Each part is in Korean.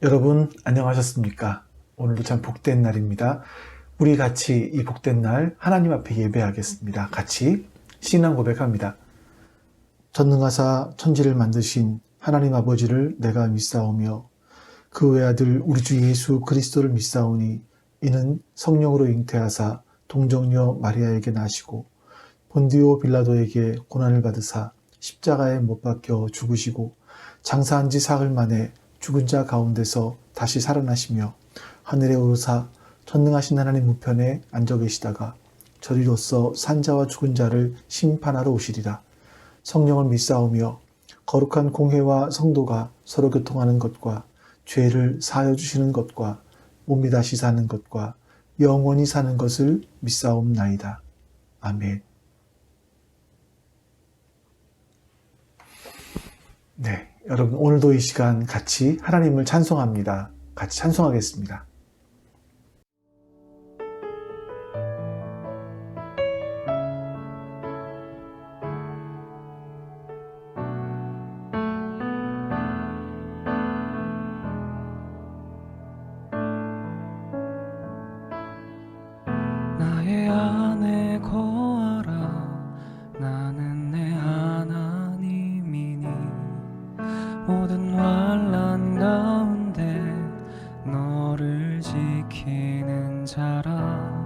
여러분 안녕하셨습니까? 오늘도 참 복된 날입니다. 우리 같이 이 복된 날 하나님 앞에 예배하겠습니다. 같이 신앙 고백합니다. 전능하사 천지를 만드신 하나님 아버지를 내가 믿사오며 그 외아들 우리 주 예수 그리스도를 믿사오니 이는 성령으로 잉태하사 동정녀 마리아에게 나시고 본디오 빌라도에게 고난을 받으사 십자가에 못 박혀 죽으시고 장사한 지 사흘 만에 죽은 자 가운데서 다시 살아나시며 하늘에 오르사 전능하신 하나님 우편에 앉아 계시다가 저리로서 산자와 죽은 자를 심판하러 오시리라. 성령을 믿사오며 거룩한 공회와 성도가 서로 교통하는 것과 죄를 사하여 주시는 것과 몸이 다시 사는 것과 영원히 사는 것을 믿사옵나이다. 아멘. 네, 여러분 오늘도 이 시간 같이 하나님을 찬송합니다. 같이 찬송하겠습니다. 나의 안에 거하라. 나는 내 하나님이니 모든 환난 가운데 너를 지키는 자라.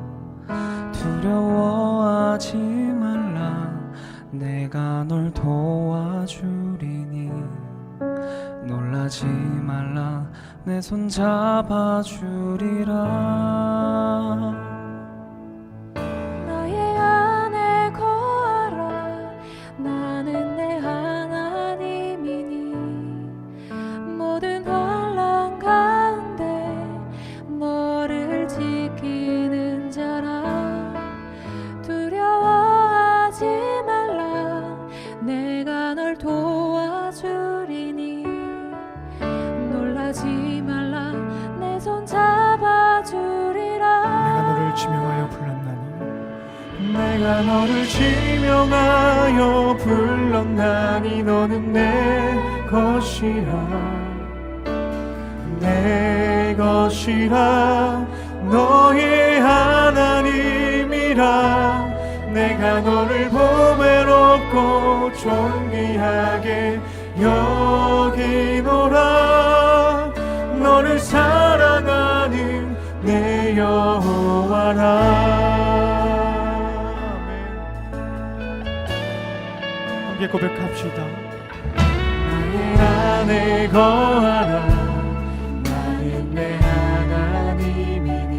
두려워하지 말라. 내가 널 도와주리니 놀라지 말라. 내 손 잡아주리라. 나의 안에 거하라. 나는 내 하나님이니 모든 환난 가운데 너를 지키는 자라. 두려워하지 말라. 내가 널 도와주리니 놀라지 말라. 내 손 잡아주리라. 내가 너를 지명하여 불렀나니 내가 너를 지명하여 불렀나니 너는 내 것이라. 내 것이라. 너의 하나님이라. 내가 너를 보배롭고 존귀하게 여기노라. 너를 사랑하는 내 여호와라. 함께 고백합시다. 나의 안에 거하라. 나는 내 하나님이니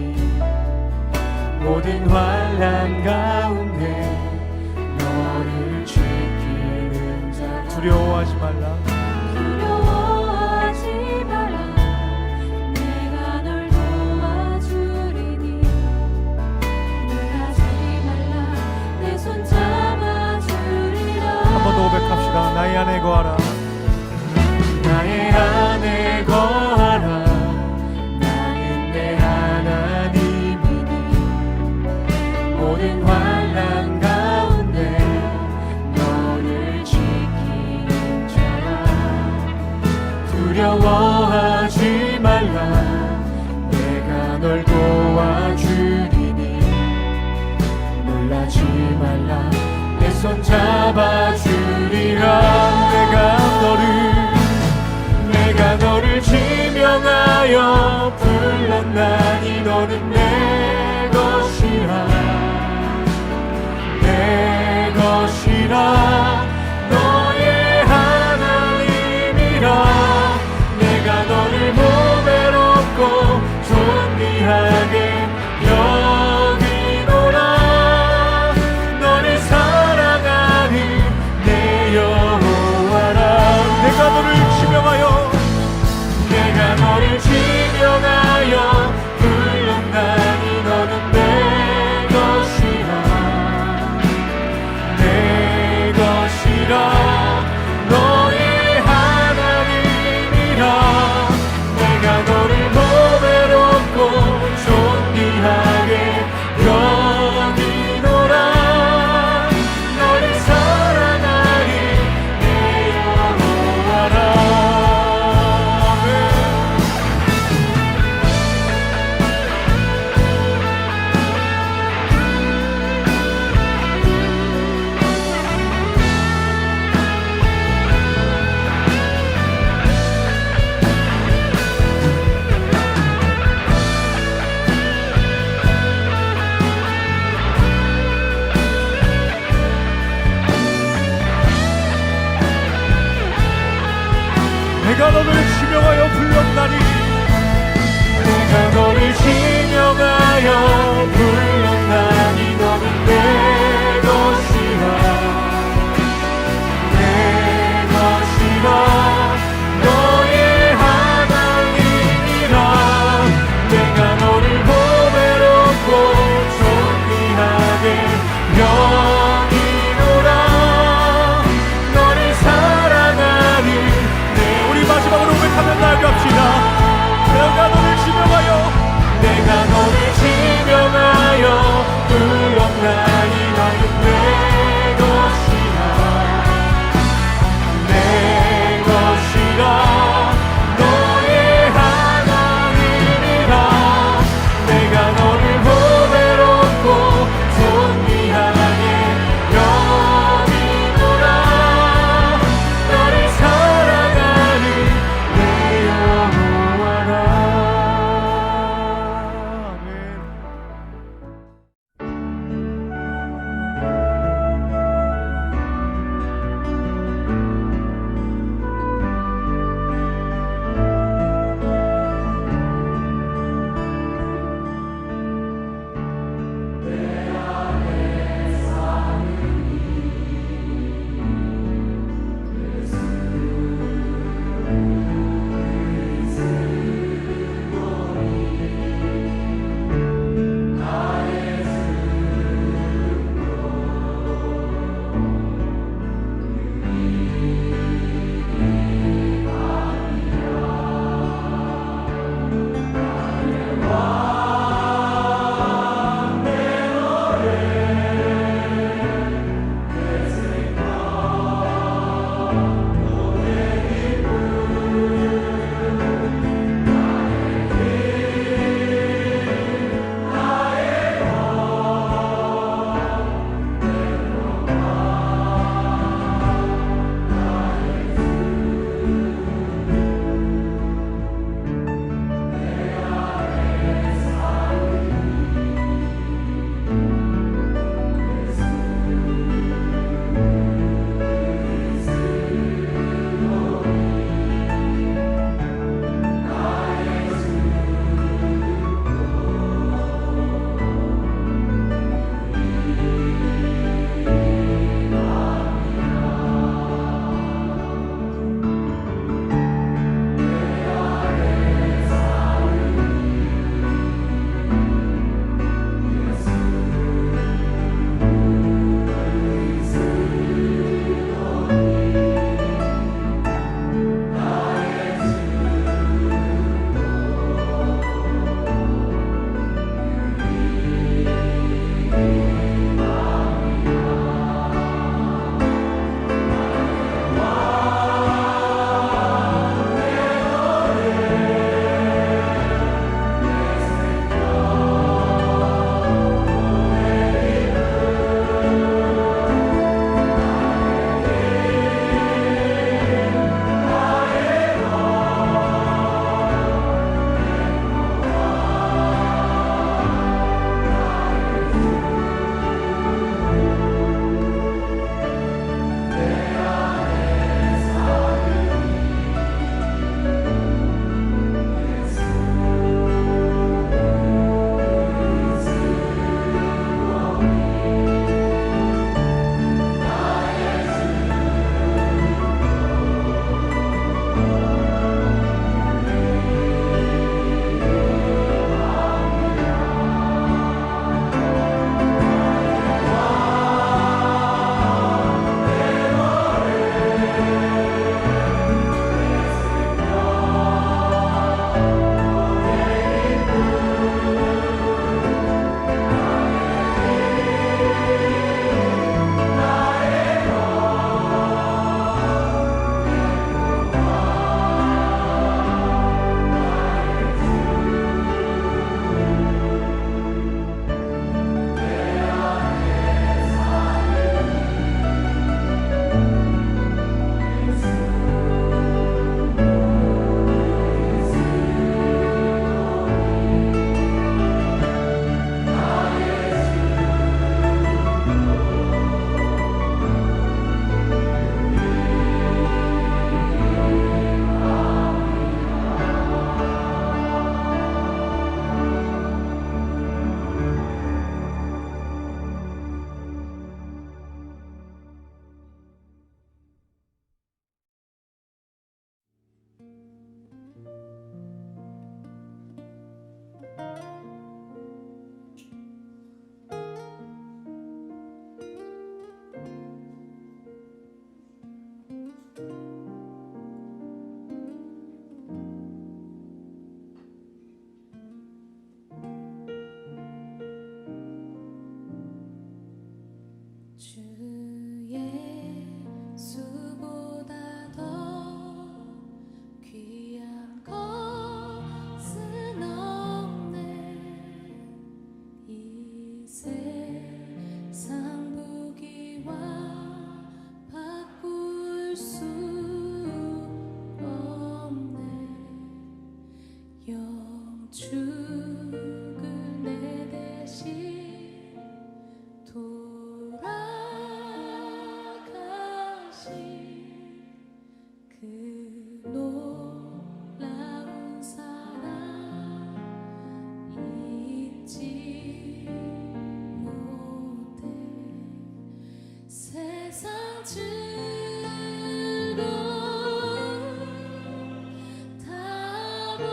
모든 환난 가운데 너를 지키는 자. 두려워하지 말라. 두려워하지 말라. 내가 널 도와주리니 놀라지 말라. 내 손 잡아주리라. 한 번 더 고백합시다. 나의 안에 거하라. 나의 안에 거하라. 나는 내 하나님이니 모든 환난 가운데 너를 지키는 자라. 두려워하지 말라. 내가 널 도와주리니 놀라지 말라. 내 손 잡아주리라. 내가 너를 지명하여 불렀나니 너는 내 것이라. 내 것이라. 너의 하나님이라. 내가 너를 보배롭고 존귀하게 여기노라. 너를 사랑하는 내 여호와라. 내가 너를 지명하여 불렀나니 너는 내 것이라. 내 것이라. 내가 너를 지명하여 불렀나니 내가 너를 지명하여 불렀나니 너는 내 것이라 내 것이라 너의 하나님이라 내가 너를 보배롭고 존귀하게 여기노라 너를 사랑하는 내 우리 마지막으로 고백하며 나아갑시다. 내가 너를 지명하여 내가 너를 지명하여 수 없네. 영축을 내 대신 돌아가신 그 놀라운 사랑 잊지 못해. 세상 즐거움 다 버리고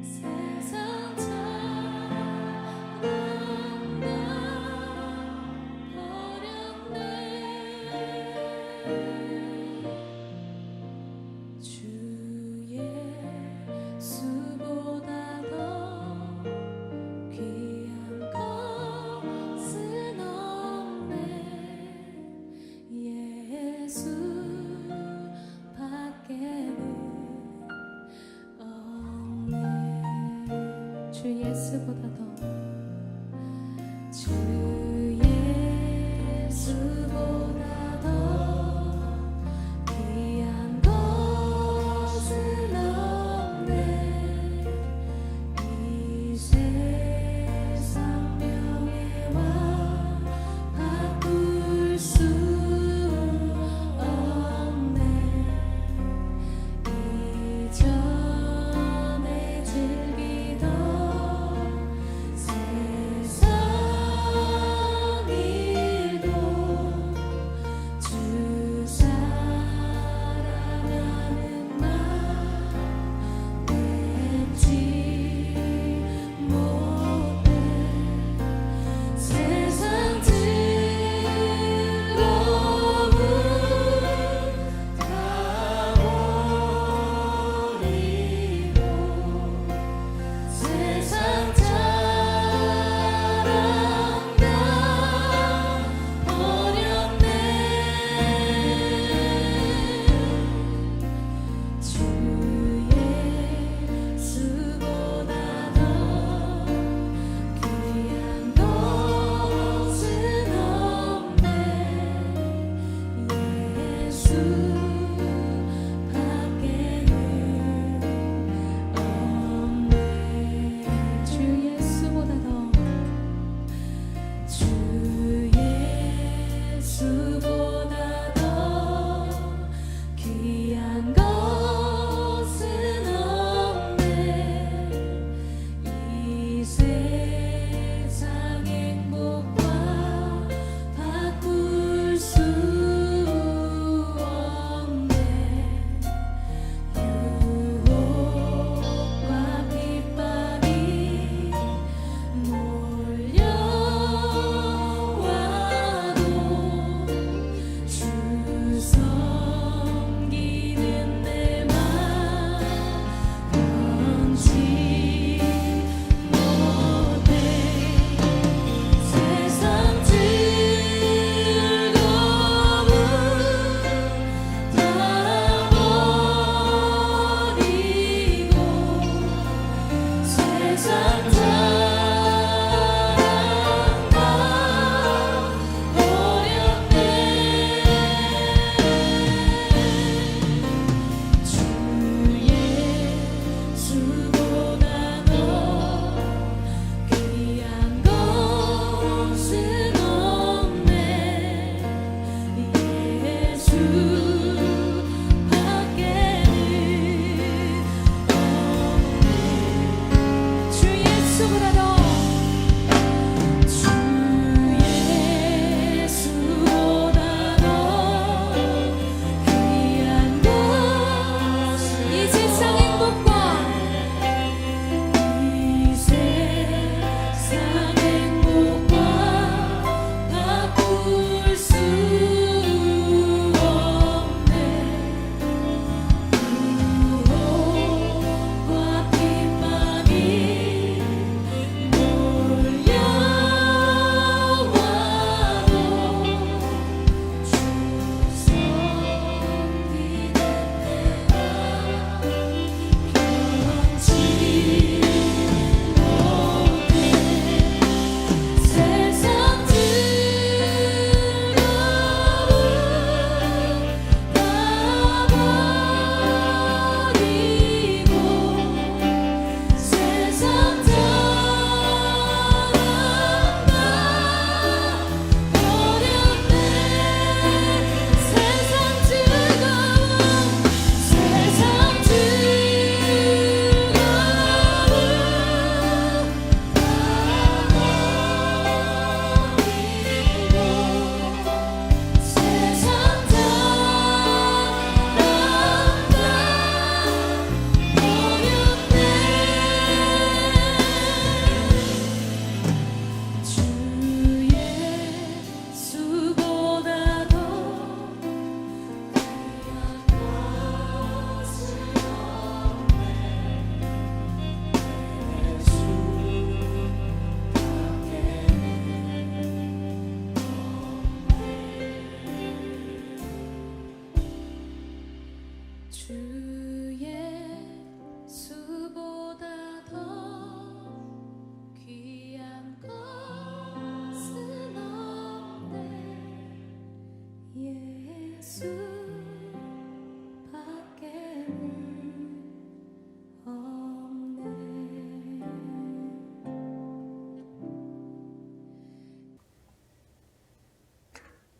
세상 찾는 나 버렸네. 주 예수보다 더 귀한 것은 없네. 예수밖에는 없네. 주 예수보다 더 주 예수보다 더 귀한 것은 없네. 이 세상 명예와 바꿀 수 없네. 이전에 즐기던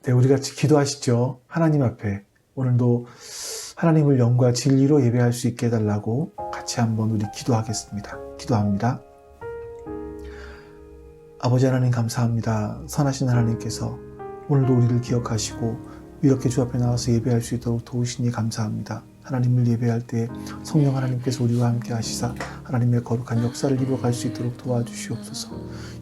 네, 우리 같이 기도하시죠. 하나님 앞에 오늘도 하나님을 영과 진리로 예배할 수 있게 해달라고 같이 한번 우리 기도하겠습니다. 기도합니다. 아버지 하나님 감사합니다. 선하신 하나님께서 오늘도 우리를 기억하시고 이렇게 주 앞에 나와서 예배할 수 있도록 도우시니 감사합니다. 하나님을 예배할 때 성령 하나님께서 우리와 함께 하시사 하나님의 거룩한 역사를 이루어갈 수 있도록 도와주시옵소서.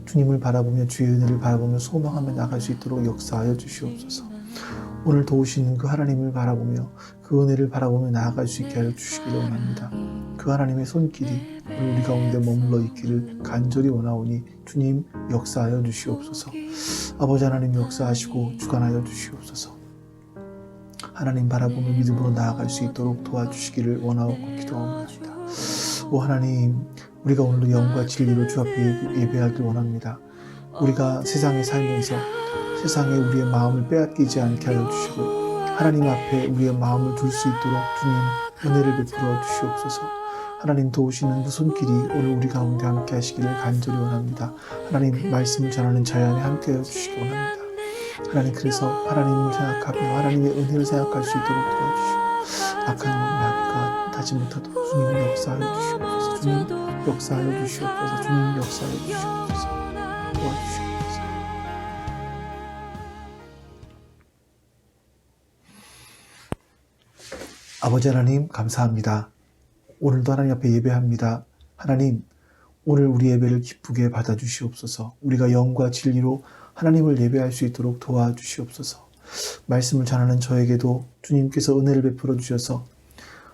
주님을 바라보며 주의 은혜를 바라보며 소망하며 나갈 수 있도록 역사하여 주시옵소서. 오늘 도우시는 그 하나님을 바라보며 그 은혜를 바라보며 나아갈 수 있게 하여 주시기를 원합니다. 그 하나님의 손길이 우리 가운데 머물러 있기를 간절히 원하오니 주님 역사하여 주시옵소서. 아버지 하나님 역사하시고 주관하여 주시옵소서. 하나님 바라보며 믿음으로 나아갈 수 있도록 도와주시기를 원하고 기도합니다. 오 하나님, 우리가 오늘도 영과 진리로 주 앞에 예배하길 원합니다. 우리가 세상에 살면서 세상에 우리의 마음을 빼앗기지 않게 하여 주시고 하나님 앞에 우리의 마음을 둘 수 있도록 주님 은혜를 베풀어 주시옵소서. 하나님 도우시는 그 손길이 오늘 우리 가운데 함께 하시기를 간절히 원합니다. 하나님 말씀을 전하는 자연에 함께 하여 주시기 원합니다. 하나님 그래서 하나님을 생각하며 하나님의 은혜를 생각할 수 있도록 도와주시고 악한 마귀가 나지 못하도록 주님 역사하여 주시옵소서. 주님 역사하여 주시옵소서. 주님 역사하여 주시옵소서. 도와주시옵소서. 아버지 하나님 감사합니다. 오늘도 하나님 앞에 예배합니다. 하나님 오늘 우리 예배를 기쁘게 받아주시옵소서. 우리가 영과 진리로 하나님을 예배할 수 있도록 도와주시옵소서. 말씀을 전하는 저에게도 주님께서 은혜를 베풀어 주셔서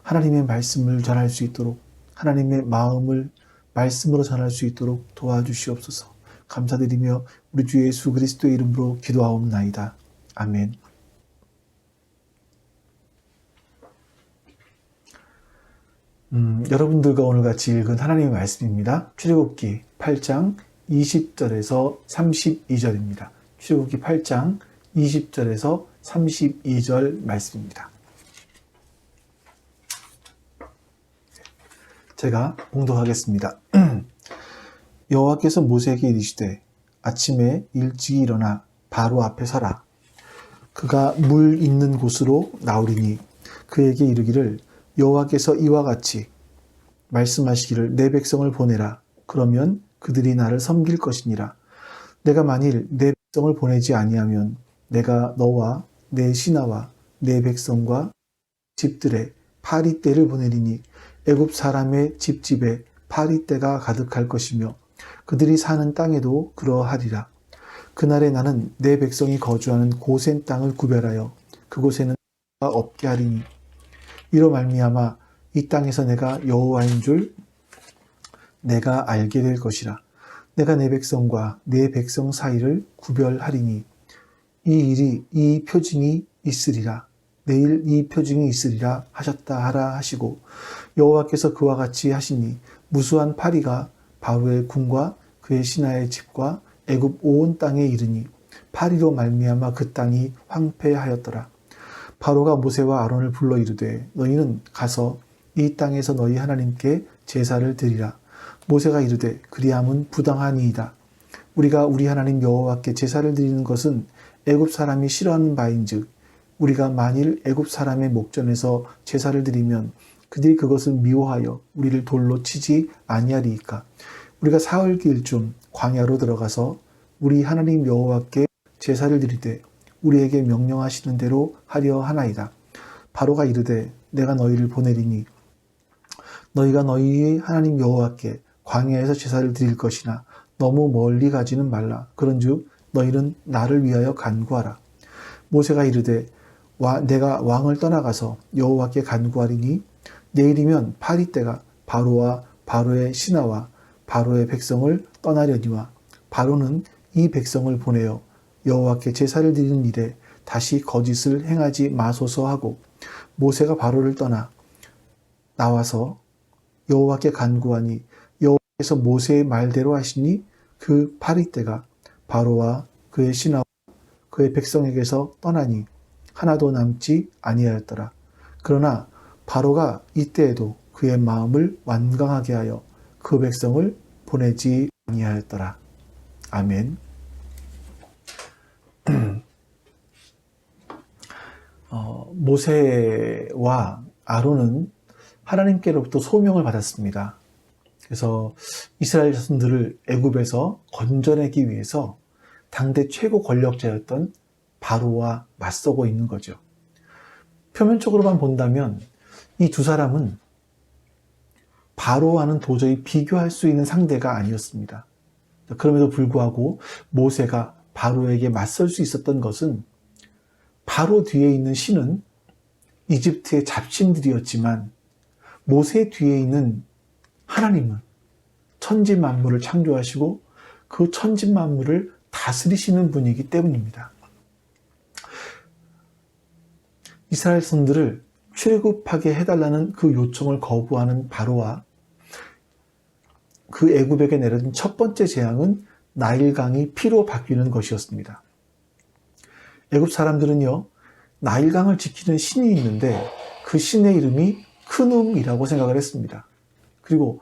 하나님의 말씀을 전할 수 있도록 하나님의 마음을 말씀으로 전할 수 있도록 도와주시옵소서. 감사드리며 우리 주 예수 그리스도의 이름으로 기도하옵나이다. 아멘. 여러분들과 오늘 같이 읽은 하나님의 말씀입니다. 출애굽기 8장 20절에서 32절입니다. 출애굽기 8장 20절에서 32절 말씀입니다. 제가 봉독하겠습니다. 여호와께서 모세에게 이르시되 아침에 일찍 일어나 바로 앞에 서라. 그가 물 있는 곳으로 나오리니 그에게 이르기를 여호와께서 이와 같이 말씀하시기를 내 백성을 보내라. 그러면 그들이 나를 섬길 것이니라. 내가 만일 내 백성을 보내지 아니하면 내가 너와 내 신하와 내 백성과 집들에 파리떼를 보내리니 애굽 사람의 집집에 파리떼가 가득할 것이며 그들이 사는 땅에도 그러하리라. 그날에 나는 내 백성이 거주하는 고센 땅을 구별하여 그곳에는 없게 하리니 이로 말미암아 이 땅에서 내가 여호와인 줄 내가 알게 될 것이라. 내가 내 백성과 내 백성 사이를 구별하리니 이 표징이 있으리라. 내일 이 표징이 있으리라 하셨다 하라 하시고 여호와께서 그와 같이 하시니 무수한 파리가 바로의 궁과 그의 신하의 집과 애굽 온 땅에 이르니 파리로 말미암아 그 땅이 황폐하였더라. 바로가 모세와 아론을 불러 이르되 너희는 가서 이 땅에서 너희 하나님께 제사를 드리라. 모세가 이르되 그리함은 부당하니이다. 우리가 우리 하나님 여호와께 제사를 드리는 것은 애굽 사람이 싫어하는 바인즉 우리가 만일 애굽 사람의 목전에서 제사를 드리면 그들이 그것을 미워하여 우리를 돌로 치지 아니하리이까. 우리가 사흘길쯤 광야로 들어가서 우리 하나님 여호와께 제사를 드리되 우리에게 명령하시는 대로 하려 하나이다. 바로가 이르되 내가 너희를 보내리니 너희가 너희의 하나님 여호와께 광야에서 제사를 드릴 것이나 너무 멀리 가지는 말라. 그런즉 너희는 나를 위하여 간구하라. 모세가 이르되 내가 왕을 떠나가서 여호와께 간구하리니 내일이면 파리떼가 바로와 바로의 신하와 바로의 백성을 떠나려니와 바로는 이 백성을 보내어 여호와께 제사를 드리는 일에 다시 거짓을 행하지 마소서 하고 모세가 바로를 떠나 나와서 여호와께 간구하니 여호와께서 모세의 말대로 하시니 그 파리떼가 바로와 그의 신하와 그의 백성에게서 떠나니 하나도 남지 아니하였더라. 그러나 바로가 이때에도 그의 마음을 완강하게 하여 그 백성을 보내지 아니하였더라. 아멘. 모세와 아론은 하나님께로부터 소명을 받았습니다. 그래서 이스라엘 자손들을 애굽에서 건져내기 위해서 당대 최고 권력자였던 바로와 맞서고 있는 거죠. 표면적으로만 본다면 이 두 사람은 바로와는 도저히 비교할 수 있는 상대가 아니었습니다. 그럼에도 불구하고 모세가 바로에게 맞설 수 있었던 것은 바로 뒤에 있는 신은 이집트의 잡신들이었지만 모세 뒤에 있는 하나님은 천지 만물을 창조하시고 그 천지 만물을 다스리시는 분이기 때문입니다. 이스라엘 선들을 출애굽하게 해달라는 그 요청을 거부하는 바로와 그 애굽에게 내려진 첫 번째 재앙은 나일강이 피로 바뀌는 것이었습니다. 애굽 사람들은요, 나일강을 지키는 신이 있는데 그 신의 이름이 크눔이라고 생각을 했습니다. 그리고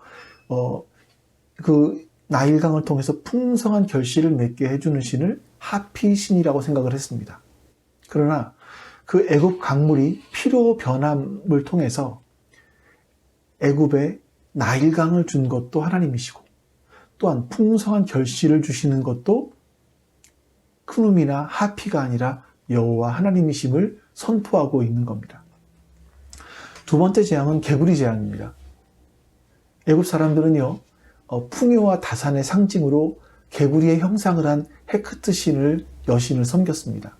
그 나일강을 통해서 풍성한 결실을 맺게 해주는 신을 하피 신이라고 생각을 했습니다. 그러나 그 애굽 강물이 피로 변함을 통해서 애굽에 나일강을 준 것도 하나님이시고 또한 풍성한 결실을 주시는 것도 크눔이나 하피가 아니라 여호와 하나님이심을 선포하고 있는 겁니다. 두 번째 재앙은 개구리 재앙입니다. 애굽 사람들은요, 풍요와 다산의 상징으로 개구리의 형상을 한 헤크트 신을 여신을 섬겼습니다.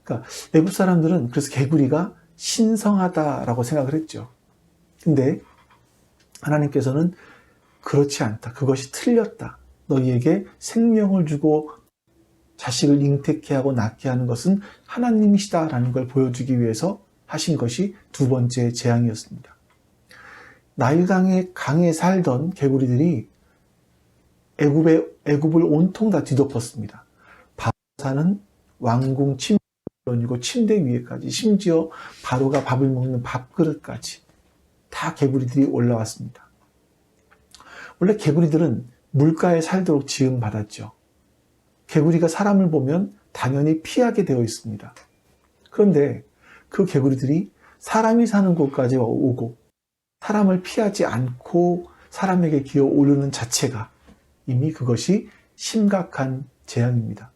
그러니까 애굽 사람들은 그래서 개구리가 신성하다라고 생각을 했죠. 근데 하나님께서는 그렇지 않다. 그것이 틀렸다. 너희에게 생명을 주고 자식을 잉태케 하고 낳게 하는 것은 하나님이시다라는 걸 보여주기 위해서 하신 것이 두 번째 재앙이었습니다. 나일강의 강에 살던 개구리들이 애굽을 온통 다 뒤덮었습니다. 바로 사는 왕궁 침대이고 침대 위에까지, 심지어 바로가 밥을 먹는 밥그릇까지 다 개구리들이 올라왔습니다. 원래 개구리들은 물가에 살도록 지음받았죠. 개구리가 사람을 보면 당연히 피하게 되어 있습니다. 그런데 그 개구리들이 사람이 사는 곳까지 오고 사람을 피하지 않고 사람에게 기어 오르는 자체가 이미 그것이 심각한 재앙입니다.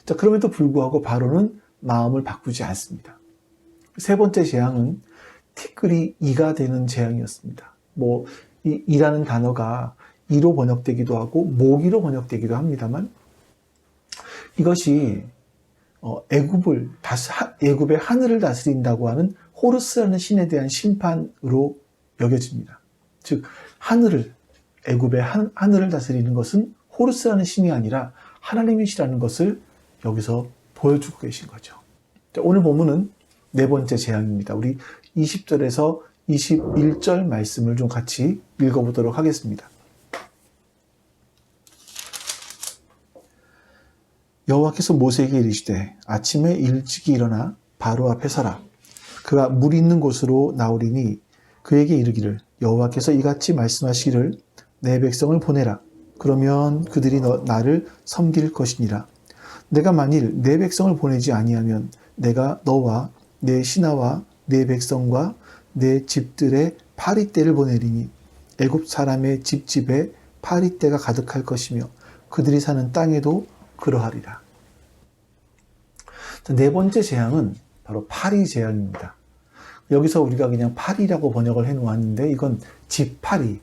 자, 그럼에도 불구하고 바로는 마음을 바꾸지 않습니다. 세 번째 재앙은 티끌이 이가 되는 재앙이었습니다. 이 이라는 단어가 이로 번역되기도 하고 모기로 번역되기도 합니다만 이것이 애굽의 하늘을 다스린다고 하는 호르스라는 신에 대한 심판으로 여겨집니다. 즉 애굽의 하늘을 다스리는 것은 호르스라는 신이 아니라 하나님이시라는 것을 여기서 보여주고 계신 거죠. 자, 오늘 본문은 네 번째 재앙입니다. 우리 20절에서 21절 말씀을 좀 같이 읽어보도록 하겠습니다. 여호와께서 모세에게 이르시되 아침에 일찍이 일어나 바로 앞에 서라. 그가 물 있는 곳으로 나오리니 그에게 이르기를 여호와께서 이같이 말씀하시기를 내 백성을 보내라. 그러면 그들이 나를 섬길 것이니라. 내가 만일 내 백성을 보내지 아니하면 내가 너와 내 신하와 내 백성과 내 집들의 파리떼를 보내리니 애굽 사람의 집집에 파리떼가 가득할 것이며 그들이 사는 땅에도 그러하리라. 네 번째 재앙은 바로 파리 재앙입니다. 여기서 우리가 그냥 파리라고 번역을 해놓았는데 이건 집파리,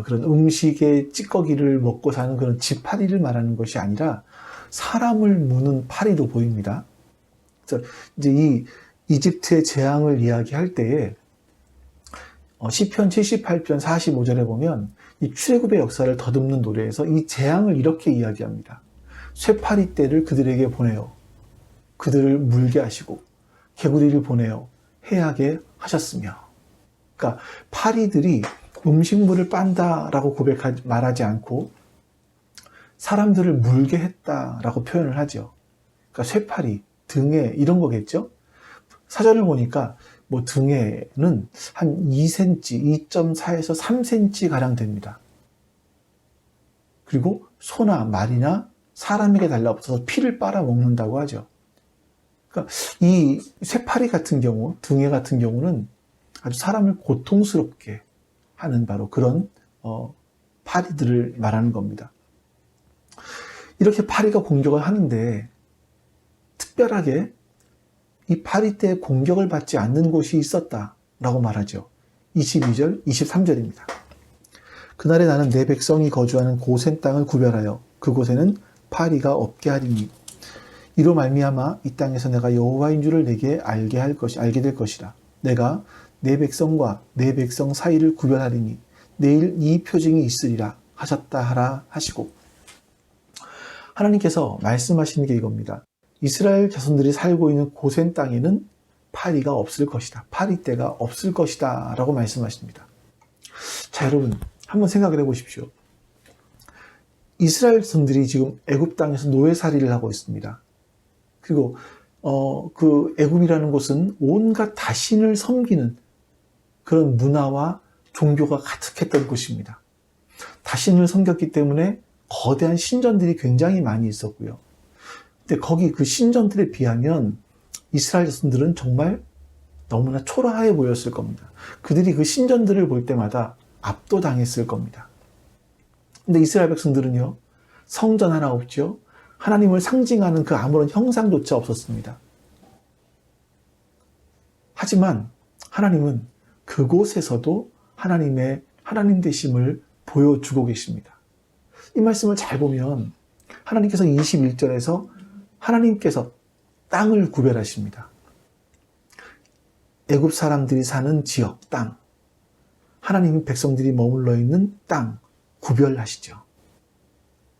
그런 음식의 찌꺼기를 먹고 사는 그런 집파리를 말하는 것이 아니라 사람을 무는 파리로 보입니다. 그래서 이제 이 이집트의 재앙을 이야기할 때에 시편 78편 45절에 보면 이 출애굽의 역사를 더듬는 노래에서 이 재앙을 이렇게 이야기합니다. 쇠파리 떼를 그들에게 보내어 그들을 물게 하시고 개구리를 보내어 해하게 하셨으며, 그러니까 파리들이 음식물을 빤다라고 말하지 않고 사람들을 물게 했다라고 표현을 하죠. 그러니까 쇠파리, 등에 이런 거겠죠? 사전을 보니까 뭐 등에는 한 2cm, 2.4에서 3cm 가량 됩니다. 그리고 소나 말이나 사람에게 달라붙어서 피를 빨아먹는다고 하죠. 그러니까 이 쇠파리 같은 경우, 등에 같은 경우는 아주 사람을 고통스럽게 하는 바로 그런 파리들을 말하는 겁니다. 이렇게 파리가 공격을 하는데 특별하게 이 파리 때 공격을 받지 않는 곳이 있었다라고 말하죠. 22절, 23절입니다. 그날에 나는 내 백성이 거주하는 고센 땅을 구별하여 그곳에는 파리가 없게 하리니 이로 말미암아 이 땅에서 내가 여호와인 줄을 내게 알게 될 것이라. 내가 내 백성과 내 백성 사이를 구별하리니 내일 이 표징이 있으리라 하셨다 하라 하시고, 하나님께서 말씀하시는 게 이겁니다. 이스라엘 자손들이 살고 있는 고센 땅에는 파리가 없을 것이다. 파리떼가 없을 것이다 라고 말씀하십니다. 자, 여러분 한번 생각을 해보십시오. 이스라엘 자손들이 지금 애굽 땅에서 노예살이를 하고 있습니다. 그리고 그 애굽이라는 곳은 온갖 다신을 섬기는 그런 문화와 종교가 가득했던 곳입니다. 다신을 섬겼기 때문에 거대한 신전들이 굉장히 많이 있었고요. 근데 거기 그 신전들에 비하면 이스라엘 자손들은 정말 너무나 초라해 보였을 겁니다. 그들이 그 신전들을 볼 때마다 압도당했을 겁니다. 근데 이스라엘 백성들은요, 성전 하나 없죠. 하나님을 상징하는 그 아무런 형상조차 없었습니다. 하지만 하나님은 그곳에서도 하나님 되심을 보여주고 계십니다. 이 말씀을 잘 보면 하나님께서 21절에서 하나님께서 땅을 구별하십니다. 애굽 사람들이 사는 지역, 땅, 하나님 백성들이 머물러 있는 땅 구별하시죠.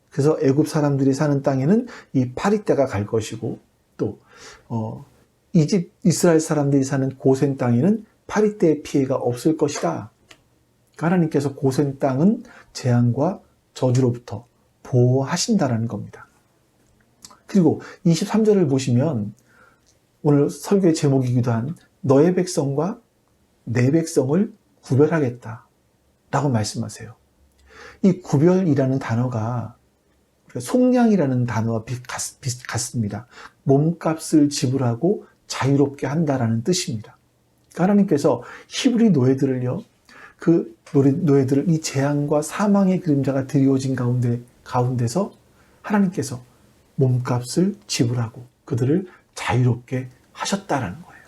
그래서 애굽 사람들이 사는 땅에는 이 파리떼가 갈 것이고, 또 이스라엘 사람들이 사는 고센 땅에는 파리떼의 피해가 없을 것이다. 하나님께서 고센 땅은 재앙과 저주로부터 보호하신다라는 겁니다. 그리고 23절을 보시면 오늘 설교의 제목이기도 한 너의 백성과 내 백성을 구별하겠다 라고 말씀하세요. 이 구별이라는 단어가 속량이라는 단어와 같습니다. 몸값을 지불하고 자유롭게 한다라는 뜻입니다. 하나님께서 히브리 노예들을요, 그 노예들을 이 재앙과 사망의 그림자가 드리워진 가운데서 하나님께서 몸값을 지불하고 그들을 자유롭게 하셨다라는 거예요.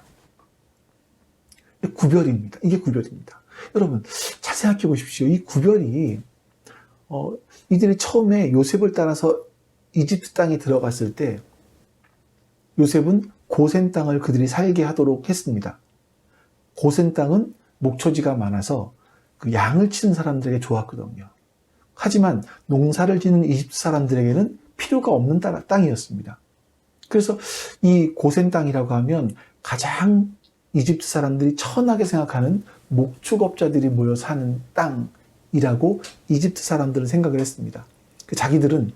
구별입니다. 이게 구별입니다. 여러분 잘 생각해 보십시오. 이 구별이 이들이 처음에 요셉을 따라서 이집트 땅에 들어갔을 때 요셉은 고센 땅을 그들이 살게 하도록 했습니다. 고센 땅은 목초지가 많아서 그 양을 치는 사람들에게 좋았거든요. 하지만 농사를 짓는 이집트 사람들에게는 필요가 없는 땅이었습니다. 그래서 이 고센 땅이라고 하면 가장 이집트 사람들이 천하게 생각하는 목축업자들이 모여 사는 땅이라고 이집트 사람들은 생각을 했습니다. 자기들은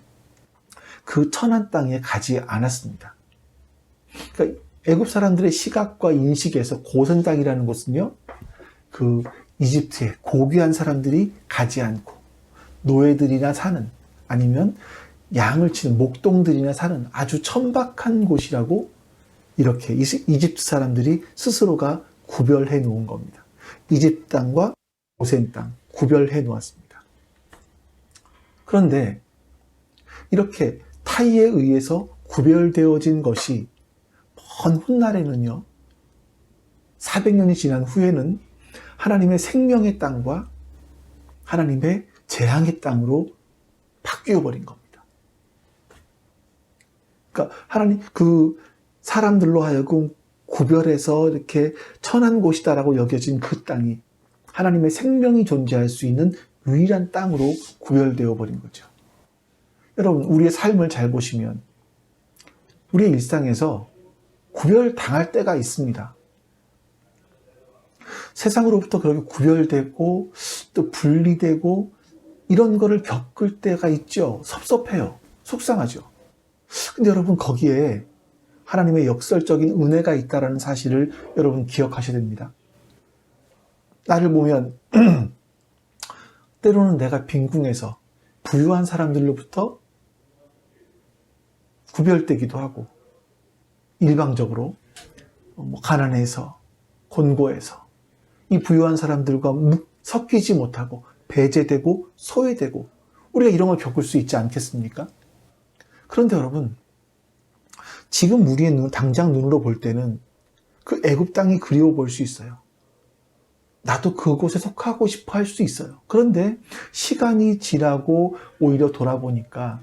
그 천한 땅에 가지 않았습니다. 그러니까 애굽 사람들의 시각과 인식에서 고센 땅이라는 곳은요, 그 이집트의 고귀한 사람들이 가지 않고 노예들이나 사는, 아니면 양을 치는 목동들이나 사는 아주 천박한 곳이라고 이렇게 이집트 사람들이 스스로가 구별해 놓은 겁니다. 이집트 땅과 고센 땅 구별해 놓았습니다. 그런데 이렇게 타이에 의해서 구별되어진 것이 먼 훗날에는요, 400년이 지난 후에는 하나님의 생명의 땅과 하나님의 재앙의 땅으로 바뀌어 버린 겁니다. 그러니까 하나님 그 사람들로 하여금 구별해서 이렇게 천한 곳이다라고 여겨진 그 땅이 하나님의 생명이 존재할 수 있는 유일한 땅으로 구별되어 버린 거죠. 여러분 우리의 삶을 잘 보시면 우리의 일상에서 구별당할 때가 있습니다. 세상으로부터 그렇게 구별되고 또 분리되고 이런 거를 겪을 때가 있죠. 섭섭해요. 속상하죠. 근데 여러분 거기에 하나님의 역설적인 은혜가 있다는 사실을 여러분 기억하셔야 됩니다. 나를 보면 때로는 내가 빈궁해서 부유한 사람들로부터 구별되기도 하고 일방적으로 가난해서 곤고해서 이 부유한 사람들과 섞이지 못하고 배제되고 소외되고 우리가 이런 걸 겪을 수 있지 않겠습니까? 그런데 여러분 지금 우리의 당장 눈으로 볼 때는 그 애굽 땅이 그리워 보일 수 있어요. 나도 그곳에 속하고 싶어 할 수 있어요. 그런데 시간이 지나고 오히려 돌아보니까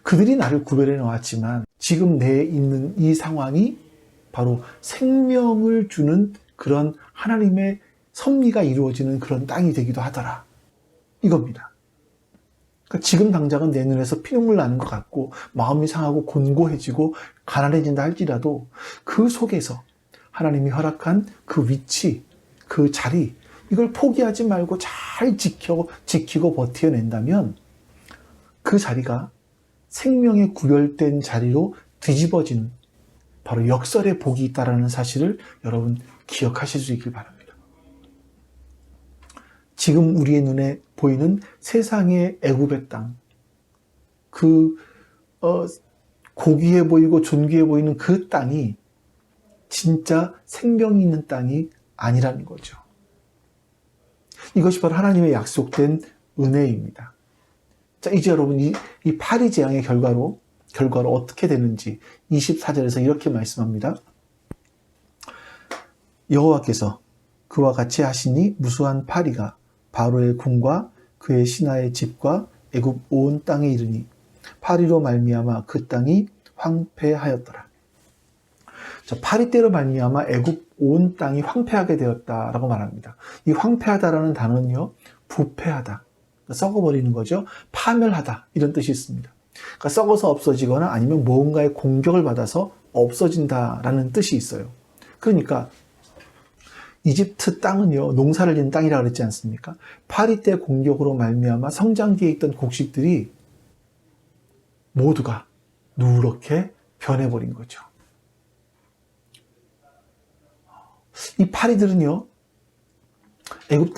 그들이 나를 구별해 놓았지만 지금 내 있는 이 상황이 바로 생명을 주는 그런 하나님의 섭리가 이루어지는 그런 땅이 되기도 하더라. 이겁니다. 그러니까 지금 당장은 내 눈에서 피눈물 나는 것 같고 마음이 상하고 곤고해지고 가난해진다 할지라도 그 속에서 하나님이 허락한 그 위치, 그 자리, 이걸 포기하지 말고 잘 지키고 버텨낸다면 그 자리가 생명의 구별된 자리로 뒤집어지는 바로 역설의 복이 있다는 사실을 여러분 기억하실 수 있길 바랍니다. 지금 우리의 눈에 보이는 세상의 애굽의 땅, 고귀해 보이고 존귀해 보이는 그 땅이 진짜 생명이 있는 땅이 아니라는 거죠. 이것이 바로 하나님의 약속된 은혜입니다. 자, 이제 여러분 이 파리 재앙의 결과로 어떻게 되는지 24절에서 이렇게 말씀합니다. 여호와께서 그와 같이 하시니 무수한 파리가 바로의 궁과 그의 신하의 집과 애굽 온 땅에 이르니 파리로 말미암아 그 땅이 황폐하였더라. 파리 때로 말미암아 애굽 온 땅이 황폐하게 되었다라고 말합니다. 이 황폐하다라는 단어는요, 부패하다, 썩어버리는 거죠. 파멸하다 이런 뜻이 있습니다. 그러니까 썩어서 없어지거나 아니면 무언가의 공격을 받아서 없어진다라는 뜻이 있어요. 그러니까 이집트 땅은요, 농사를 짓는 땅이라고 그랬지 않습니까? 파리 때 공격으로 말미암아 성장기에 있던 곡식들이 모두가 누렇게 변해버린 거죠. 이 파리들은요, 애굽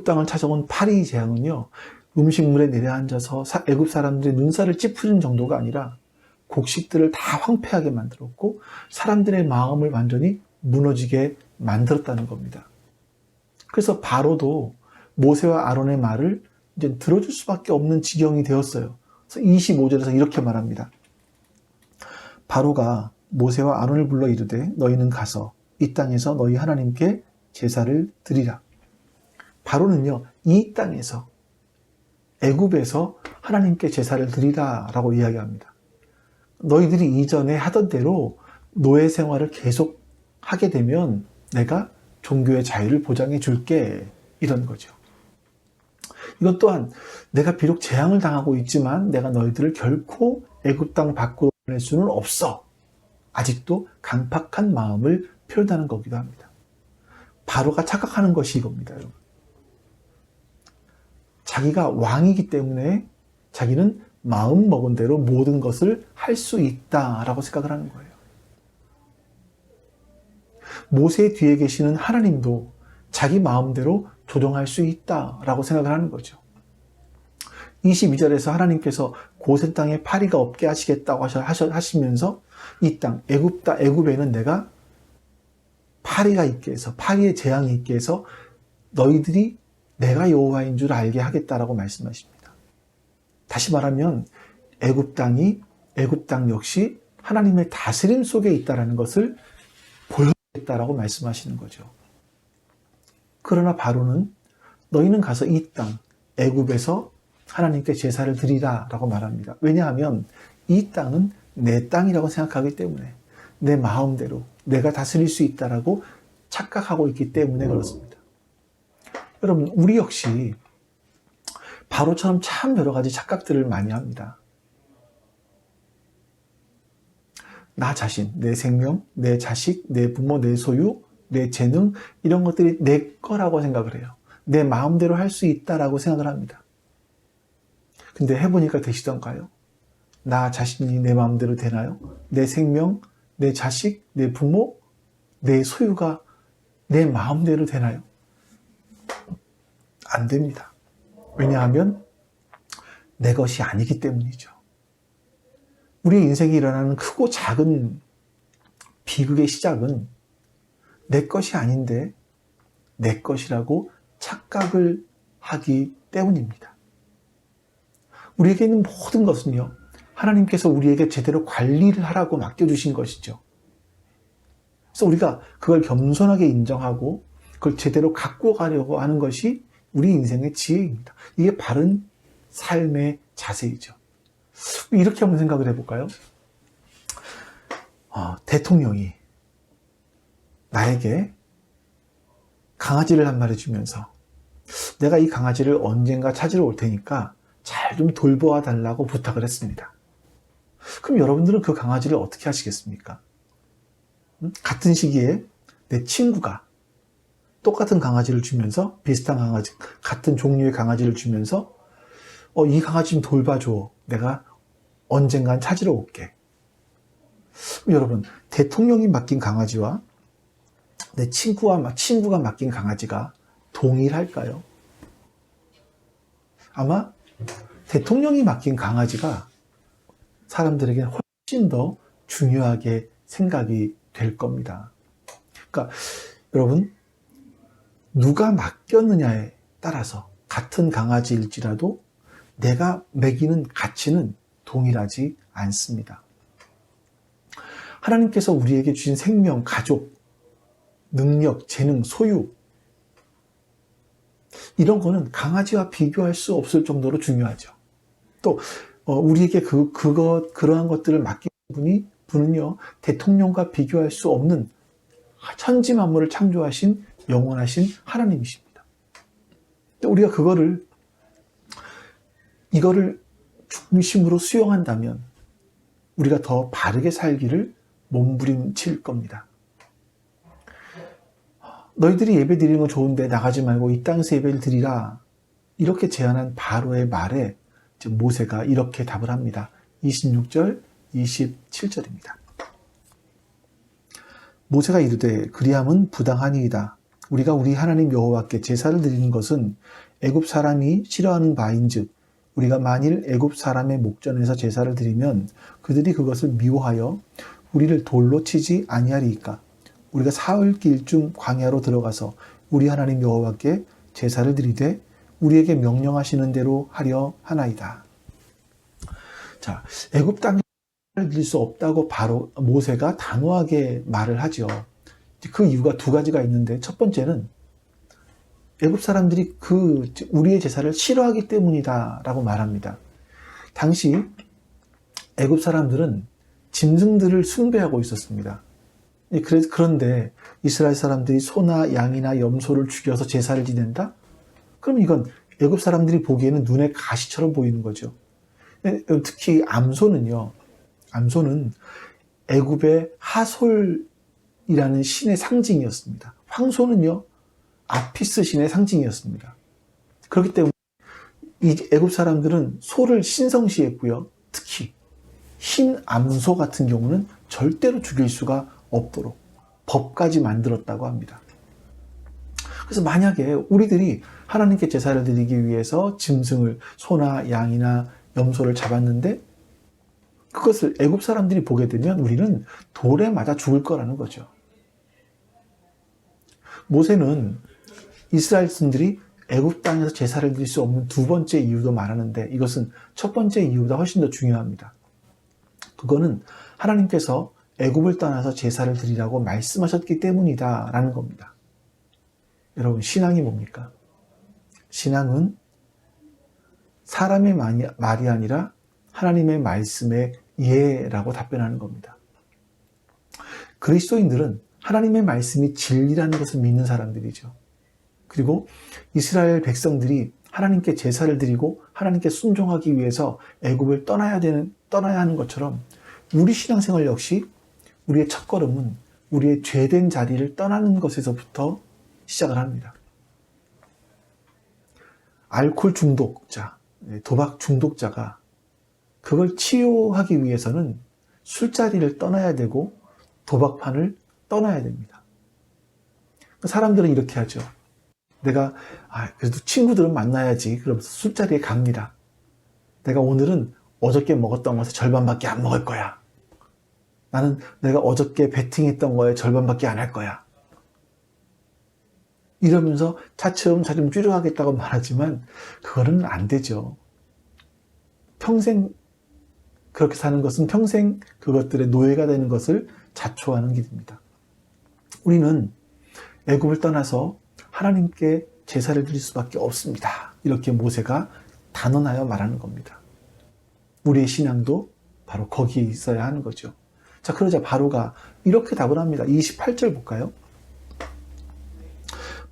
땅을 찾아온 파리 재앙은요, 음식물에 내려앉아서 애굽 사람들의 눈살을 찌푸리는 정도가 아니라 곡식들을 다 황폐하게 만들었고 사람들의 마음을 완전히 무너지게 만들었다는 겁니다. 그래서 바로도 모세와 아론의 말을 이제 들어줄 수밖에 없는 지경이 되었어요. 그래서 25절에서 이렇게 말합니다. 바로가 모세와 아론을 불러 이르되 너희는 가서 이 땅에서 너희 하나님께 제사를 드리라. 바로는요, 이 땅에서 애굽에서 하나님께 제사를 드리라라고 이야기합니다. 너희들이 이전에 하던 대로 노예 생활을 계속 하게 되면 내가 종교의 자유를 보장해 줄게, 이런 거죠. 이것 또한 내가 비록 재앙을 당하고 있지만 내가 너희들을 결코 애굽 땅 밖으로 보낼 수는 없어. 아직도 강팍한 마음을 표현하는 거기도 합니다. 바로가 착각하는 것이 이겁니다, 여러분. 자기가 왕이기 때문에 자기는 마음 먹은 대로 모든 것을 할 수 있다라고 생각을 하는 거예요. 모세 뒤에 계시는 하나님도 자기 마음대로 조정할 수 있다라고 생각을 하는 거죠. 22절에서 하나님께서 고센 땅에 파리가 없게 하시겠다고 하시면서 이 땅, 애굽에는 내가 파리가 있게 해서, 파리의 재앙이 있게 해서 너희들이 내가 여호와인 줄 알게 하겠다라고 말씀하십니다. 다시 말하면 애굽 땅 역시 하나님의 다스림 속에 있다라는 것을 보여주겠다라고 말씀하시는 거죠. 그러나 바로는 너희는 가서 이 땅, 애굽에서 하나님께 제사를 드리라라고 말합니다. 왜냐하면 이 땅은 내 땅이라고 생각하기 때문에, 내 마음대로 내가 다스릴 수 있다라고 착각하고 있기 때문에 그렇습니다. 여러분, 우리 역시 바로처럼 참 여러 가지 착각들을 많이 합니다. 나 자신, 내 생명, 내 자식, 내 부모, 내 소유, 내 재능, 이런 것들이 내 거라고 생각을 해요. 내 마음대로 할 수 있다라고 생각을 합니다. 근데 해보니까 되시던가요? 나 자신이 내 마음대로 되나요? 내 생명, 내 자식, 내 부모, 내 소유가 내 마음대로 되나요? 안 됩니다. 왜냐하면 내 것이 아니기 때문이죠. 우리의 인생에 일어나는 크고 작은 비극의 시작은 내 것이 아닌데 내 것이라고 착각을 하기 때문입니다. 우리에게 있는 모든 것은요, 하나님께서 우리에게 제대로 관리를 하라고 맡겨주신 것이죠. 그래서 우리가 그걸 겸손하게 인정하고 그걸 제대로 갖고 가려고 하는 것이 우리 인생의 지혜입니다. 이게 바른 삶의 자세이죠. 이렇게 한번 생각을 해볼까요? 대통령이 나에게 강아지를 한 마리 주면서 내가 이 강아지를 언젠가 찾으러 올 테니까 잘 좀 돌보아 달라고 부탁을 했습니다. 그럼 여러분들은 그 강아지를 어떻게 하시겠습니까? 같은 시기에 내 친구가 똑같은 강아지를 주면서 비슷한 강아지, 같은 종류의 강아지를 주면서 이 강아지 좀 돌봐줘. 내가 언젠간 찾으러 올게. 여러분, 대통령이 맡긴 강아지와 내 친구가 맡긴 강아지가 동일할까요? 아마 대통령이 맡긴 강아지가 사람들에게 훨씬 더 중요하게 생각이 될 겁니다. 그러니까 여러분, 누가 맡겼느냐에 따라서 같은 강아지일지라도 내가 먹이는 가치는 동일하지 않습니다. 하나님께서 우리에게 주신 생명, 가족, 능력, 재능, 소유, 이런 거는 강아지와 비교할 수 없을 정도로 중요하죠. 또 우리에게 그러한 것들을 맡긴 분은요, 대통령과 비교할 수 없는 천지 만물을 창조하신 영원하신 하나님이십니다. 우리가 이거를 중심으로 수용한다면 우리가 더 바르게 살기를 몸부림칠 겁니다. 너희들이 예배 드리는 건 좋은데 나가지 말고 이 땅에서 예배를 드리라. 이렇게 제안한 바로의 말에 모세가 이렇게 답을 합니다. 26절, 27절입니다. 모세가 이르되 그리함은 부당하니이다. 우리가 우리 하나님 여호와께 제사를 드리는 것은 애굽 사람이 싫어하는 바인즉 우리가 만일 애굽 사람의 목전에서 제사를 드리면 그들이 그것을 미워하여 우리를 돌로 치지 아니하리이까. 우리가 사흘길쯤 광야로 들어가서 우리 하나님 여호와께 제사를 드리되 우리에게 명령하시는 대로 하려 하나이다. 자, 애굽 땅에 드릴 수 없다고 바로 모세가 단호하게 말을 하죠. 그 이유가 두 가지가 있는데, 첫 번째는 애굽 사람들이 우리의 제사를 싫어하기 때문이다라고 말합니다. 당시 애굽 사람들은 짐승들을 숭배하고 있었습니다. 그런데 이스라엘 사람들이 소나 양이나 염소를 죽여서 제사를 지낸다? 그럼 이건 애굽 사람들이 보기에는 눈에 가시처럼 보이는 거죠. 특히 암소는 애굽의 하솔이라는 신의 상징이었습니다. 황소는요, 아피스 신의 상징이었습니다. 그렇기 때문에 이 애굽 사람들은 소를 신성시했고요. 특히 흰 암소 같은 경우는 절대로 죽일 수가 없도록 법까지 만들었다고 합니다. 그래서 만약에 우리들이 하나님께 제사를 드리기 위해서 짐승을, 소나 양이나 염소를 잡았는데 그것을 애굽 사람들이 보게 되면 우리는 돌에 맞아 죽을 거라는 거죠. 모세는 이스라엘 신들이 애굽 땅에서 제사를 드릴 수 없는 두 번째 이유도 말하는데, 이것은 첫 번째 이유보다 훨씬 더 중요합니다. 그거는 하나님께서 애굽을 떠나서 제사를 드리라고 말씀하셨기 때문이다 라는 겁니다. 여러분, 신앙이 뭡니까? 신앙은 사람의 말이 아니라 하나님의 말씀에 예라고 답변하는 겁니다. 그리스도인들은 하나님의 말씀이 진리라는 것을 믿는 사람들이죠. 그리고 이스라엘 백성들이 하나님께 제사를 드리고 하나님께 순종하기 위해서 애굽을 떠나야 하는 것처럼 우리 신앙생활 역시 우리의 첫걸음은 우리의 죄된 자리를 떠나는 것에서부터 시작을 합니다. 알코올 중독자, 도박 중독자가 그걸 치유하기 위해서는 술자리를 떠나야 되고 도박판을 떠나야 됩니다. 사람들은 이렇게 하죠. 내가 그래도 친구들은 만나야지 그러면서 술자리에 갑니다. 내가 오늘은 어저께 먹었던 것의 절반밖에 안 먹을 거야. 나는 내가 어저께 베팅했던 거에 절반밖에 안 할 거야. 이러면서 차츰차츰 줄여가겠다고 말하지만 그거는 안 되죠. 평생 그렇게 사는 것은 평생 그것들의 노예가 되는 것을 자초하는 길입니다. 우리는 애굽을 떠나서 하나님께 제사를 드릴 수밖에 없습니다. 이렇게 모세가 단언하여 말하는 겁니다. 우리의 신앙도 바로 거기에 있어야 하는 거죠. 자, 그러자 바로가 이렇게 답을 합니다. 28절 볼까요?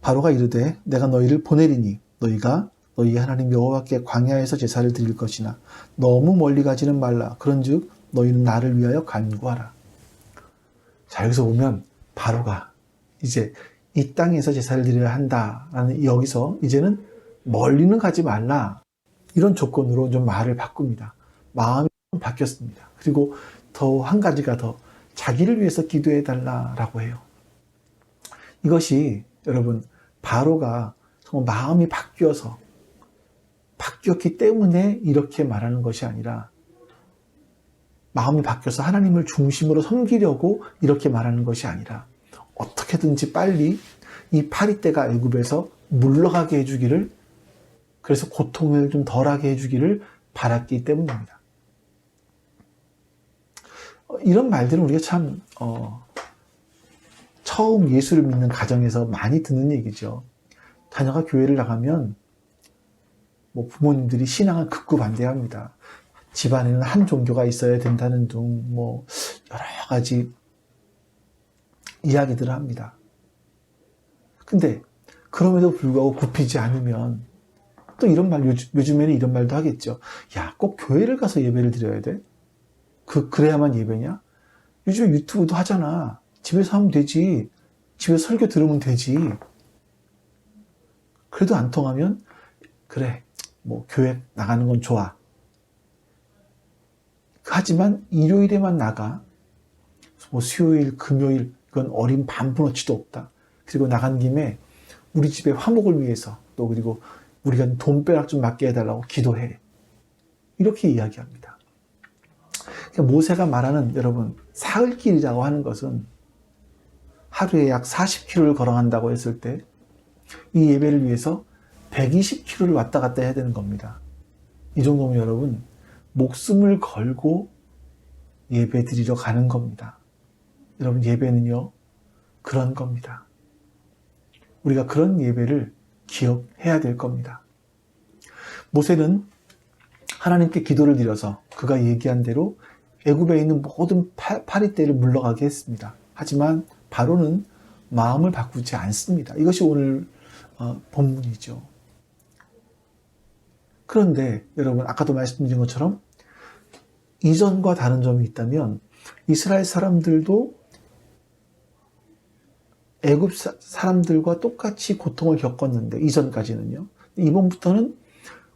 바로가 이르되 내가 너희를 보내리니 너희가 너희 하나님 여호와께 광야에서 제사를 드릴 것이나 너무 멀리 가지는 말라. 그런즉 너희는 나를 위하여 간구하라. 자, 여기서 보면 바로가 이제 이 땅에서 제사를 드려야 한다라는, 여기서 이제는 멀리는 가지 말라, 이런 조건으로 좀 말을 바꿉니다. 마음이 좀 바뀌었습니다. 그리고 더 한 가지가 더, 자기를 위해서 기도해 달라라고 해요. 이것이 여러분, 바로가 정말 마음이 바뀌었기 때문에 이렇게 말하는 것이 아니라, 마음이 바뀌어서 하나님을 중심으로 섬기려고 이렇게 말하는 것이 아니라, 어떻게든지 빨리 이 파리떼가 애굽에서 물러가게 해주기를, 그래서 고통을 좀 덜하게 해주기를 바랐기 때문입니다. 이런 말들은 우리가 참 처음 예수를 믿는 가정에서 많이 듣는 얘기죠. 자녀가 교회를 나가면 뭐 부모님들이 신앙을 극구 반대합니다. 집안에는 한 종교가 있어야 된다는 등 뭐 여러 가지 이야기들을 합니다. 근데 그럼에도 불구하고 굽히지 않으면 또 이런 말, 요즘에는 이런 말도 하겠죠. 야, 꼭 교회를 가서 예배를 드려야 돼? 그래야만 예배냐? 요즘에 유튜브도 하잖아. 집에서 하면 되지. 집에서 설교 들으면 되지. 그래도 안 통하면, 그래, 뭐 교회 나가는 건 좋아. 하지만 일요일에만 나가. 뭐 수요일, 금요일, 그건 어린 반푼어치도 없다. 그리고 나간 김에 우리 집의 화목을 위해서, 또 그리고 우리가 돈벼락 좀 맞게 해달라고 기도해. 이렇게 이야기합니다. 그러니까 모세가 말하는, 여러분, 사흘길이라고 하는 것은 하루에 약 40km를 걸어간다고 했을 때 이 예배를 위해서 120km를 왔다 갔다 해야 되는 겁니다. 이 정도면 여러분, 목숨을 걸고 예배 드리러 가는 겁니다. 여러분, 예배는요, 그런 겁니다. 우리가 그런 예배를 기억해야 될 겁니다. 모세는 하나님께 기도를 드려서 그가 얘기한 대로 애굽에 있는 모든 파리떼를 물러가게 했습니다. 하지만 바로는 마음을 바꾸지 않습니다. 이것이 오늘 본문이죠. 그런데 여러분, 아까도 말씀드린 것처럼 이전과 다른 점이 있다면, 이스라엘 사람들도 애굽 사람들과 똑같이 고통을 겪었는데, 이전까지는요. 이번부터는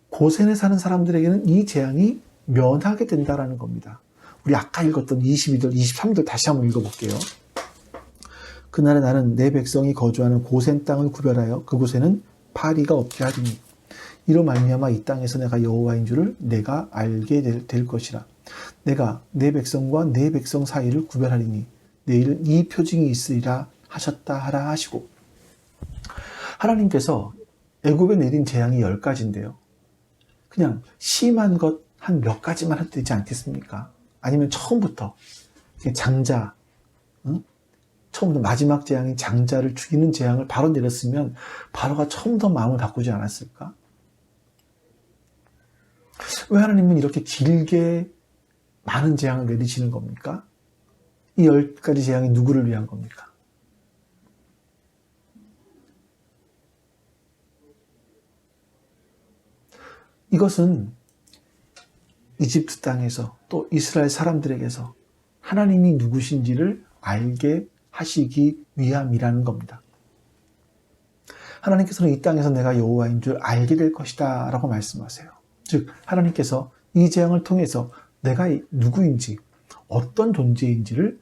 고센에 사는 사람들에게는 이 재앙이 면하게 된다라는 겁니다. 우리 아까 읽었던 22절, 23절 다시 한번 읽어볼게요. 그날에 나는 내 백성이 거주하는 고센 땅을 구별하여 그곳에는 파리가 없게 하리니 이로 말미암아 이 땅에서 내가 여호와인 줄을 내가 알게 될 것이라. 내가 내 백성과 내 백성 사이를 구별하리니 내일 이 표징이 있으리라 하셨다 하라 하시고, 하나님께서 애굽에 내린 재앙이 10가지인데요. 그냥 심한 것 한 몇 가지만 해도 되지 않겠습니까? 아니면 처음부터 장자, 처음부터 마지막 재앙인 장자를 죽이는 재앙을 바로 내렸으면 바로가 처음부터 마음을 바꾸지 않았을까? 왜 하나님은 이렇게 길게 많은 재앙을 내리시는 겁니까? 이 10가지 재앙이 누구를 위한 겁니까? 이것은 이집트 땅에서 또 이스라엘 사람들에게서 하나님이 누구신지를 알게 하시기 위함이라는 겁니다. 하나님께서는 이 땅에서 내가 여호와인 줄 알게 될 것이다 라고 말씀하세요. 즉, 하나님께서 이 재앙을 통해서 내가 누구인지, 어떤 존재인지를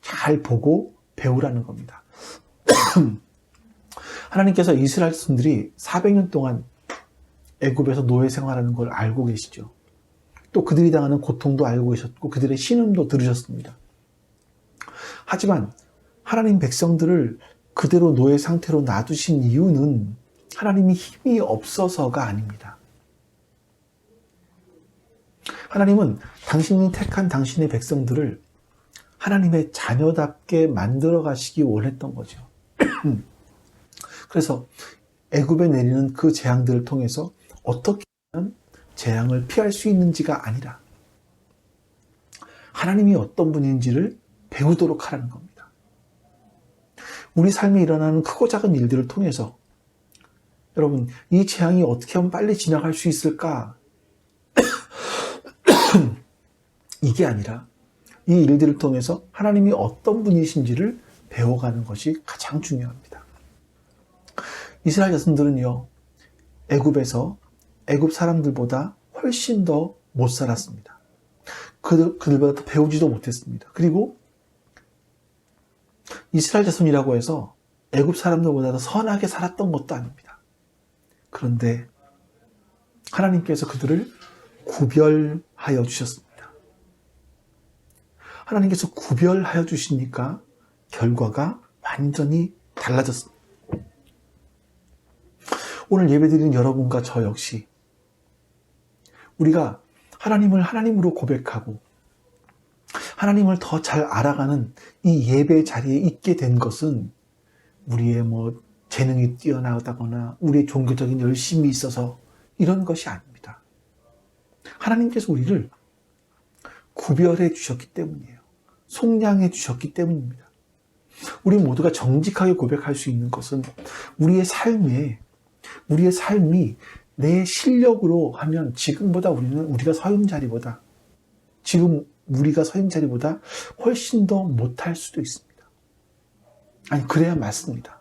잘 보고 배우라는 겁니다. 하나님께서 이스라엘 백성들이 400년 동안 애굽에서 노예 생활하는 걸 알고 계시죠. 또 그들이 당하는 고통도 알고 계셨고 그들의 신음도 들으셨습니다. 하지만 하나님 백성들을 그대로 노예 상태로 놔두신 이유는 하나님이 힘이 없어서가 아닙니다. 하나님은 당신이 택한 당신의 백성들을 하나님의 자녀답게 만들어 가시기 원했던 거죠. 그래서 애굽에 내리는 그 재앙들을 통해서 어떻게 하면 재앙을 피할 수 있는지가 아니라 하나님이 어떤 분인지를 배우도록 하라는 겁니다. 우리 삶에 일어나는 크고 작은 일들을 통해서 여러분, 이 재앙이 어떻게 하면 빨리 지나갈 수 있을까? 이게 아니라 이 일들을 통해서 하나님이 어떤 분이신지를 배워가는 것이 가장 중요합니다. 이스라엘 자손들은요, 애굽에서 애굽 사람들보다 훨씬 더 못 살았습니다. 그들보다 더 배우지도 못했습니다. 그리고 이스라엘 자손이라고 해서 애굽 사람들보다 더 선하게 살았던 것도 아닙니다. 그런데 하나님께서 그들을 구별하여 주셨습니다. 하나님께서 구별하여 주시니까 결과가 완전히 달라졌습니다. 오늘 예배드리는 여러분과 저 역시 우리가 하나님을 하나님으로 고백하고 하나님을 더 잘 알아가는 이 예배 자리에 있게 된 것은 우리의 재능이 뛰어나다거나 우리의 종교적인 열심이 있어서 이런 것이 아닙니다. 하나님께서 우리를 구별해 주셨기 때문이에요. 속량해 주셨기 때문입니다. 우리 모두가 정직하게 고백할 수 있는 것은 우리의 삶이 내 실력으로 하면 지금 우리가 서 있는 자리보다 훨씬 더 못할 수도 있습니다. 아니, 그래야 맞습니다.